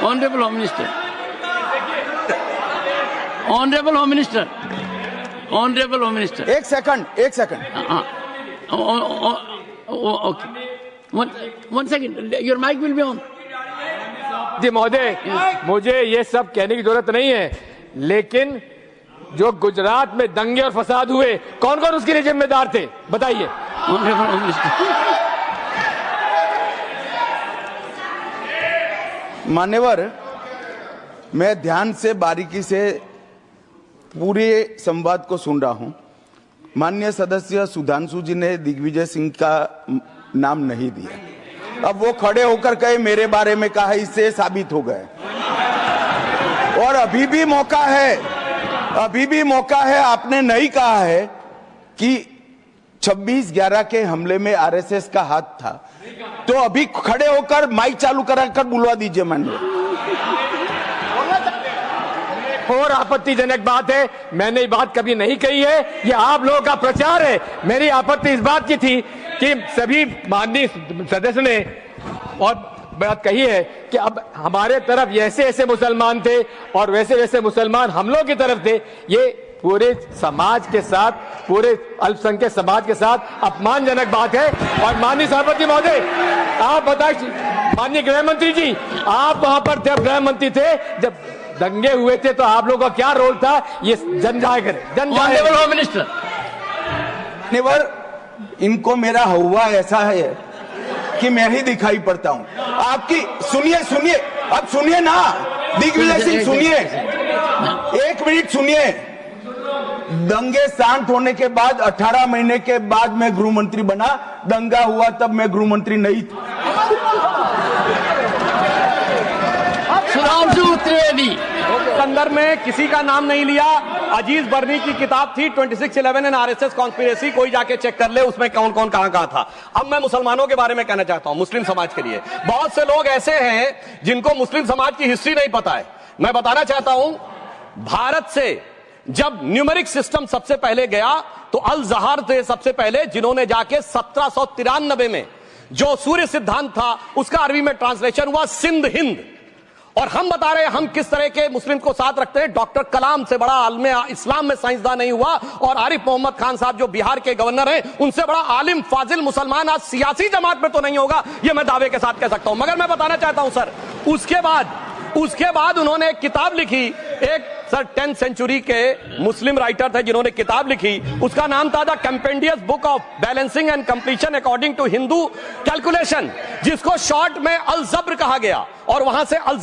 Honourable home minister, honourable home minister, honourable home minister, एक second. Okay, one second, your mic will be on. जी महोदय, मुझे ये सब कहने की जरूरत नहीं है, लेकिन जो गुजरात में दंगे और फसाद हुए, कौन कौन उसके लिए जिम्मेदार थे, बताइए। Honourable home minister. मान्यवर, मैं ध्यान से बारीकी से पूरे संवाद को सुन रहा हूं। माननीय सदस्य सुधांशु जी ने दिग्विजय सिंह का नाम नहीं दिया। अब वो खड़े होकर कहे मेरे बारे में कहा, इससे साबित हो गए। और अभी भी मौका है, आपने नहीं कहा है कि 26/11 के हमले में आरएसएस का हाथ था, तो अभी खड़े होकर माइक चालू कराकर बुलवा दीजिए। माननीय, और आपत्तिजनक बात है, मैंने ये बात कभी नहीं कही है, ये आप लोगों का प्रचार है। मेरी आपत्ति इस बात की थी कि सभी माननीय सदस्य ने और बात कही है कि अब हमारे तरफ ऐसे ऐसे मुसलमान थे और वैसे वैसे मुसलमान हम लोग की तरफ थे। ये पूरे समाज के साथ, पूरे अल्पसंख्यक समाज के साथ अपमानजनक बात है। और माननीय सभापति महोदय, आप बताइए, माननीय गृह मंत्री जी, आप वहां पर थे, गृह मंत्री थे जब दंगे हुए थे, तो आप लोगों का क्या रोल था, ये जन जाहिर ऑनरेबल होम मिनिस्टर। मान्यवर, इनको मेरा हवा ऐसा है कि मैं ही दिखाई पड़ता हूं। आपकी सुनिए, अब सुनिए ना दिग्विजय सिंह, सुनिए, 1 मिनट सुनिए। दंगे शांत होने के बाद 18 महीने के बाद मैं गृह मंत्री बना। दंगा हुआ तब मैं गृह मंत्री नहीं था। सुधांशु त्रिवेदी। संदर्भ में किसी का नाम नहीं लिया। अजीज बर्नी की किताब थी 2611 एंड आरएसएस कॉन्स्पिरेसी, कोई जाके चेक कर ले उसमें कौन कौन कहां था। अब मैं मुसलमानों के बारे में कहना चाहता हूं, मुस्लिम समाज के लिए। बहुत से लोग ऐसे हैं जिनको मुस्लिम समाज की हिस्ट्री नहीं पता है। मैं बताना चाहता हूं, भारत से जब न्यूमेरिक सिस्टम सबसे पहले गया तो अल जहार थे सबसे पहले, जिन्होंने जाके 1793 में जो सूर्य सिद्धांत था उसका अरबी में ट्रांसलेशन हुआ सिंध हिंद। और हम बता रहे हैं हम किस तरह के मुस्लिम को साथ रखते हैं। डॉक्टर कलाम से बड़ा आलिम इस्लाम में साइंसदान नहीं हुआ, और आरिफ मोहम्मद खान साहब जो बिहार के गवर्नर हैं, उनसे बड़ा आलिम फाजिल मुसलमान आज सियासी जमात में तो नहीं होगा, यह मैं दावे के साथ कह सकता हूं। मगर मैं बताना चाहता हूं सर, उसके बाद उन्होंने एक किताब लिखी, एक सर 10th सेंचुरी के मुस्लिम राइटर थे जिन्होंने किताब लिखी, उसका नाम था the compendious book of balancing and completion according to Hindu calculation, जिसको शॉर्ट में अल जब्र कहा गया। और वहां से अल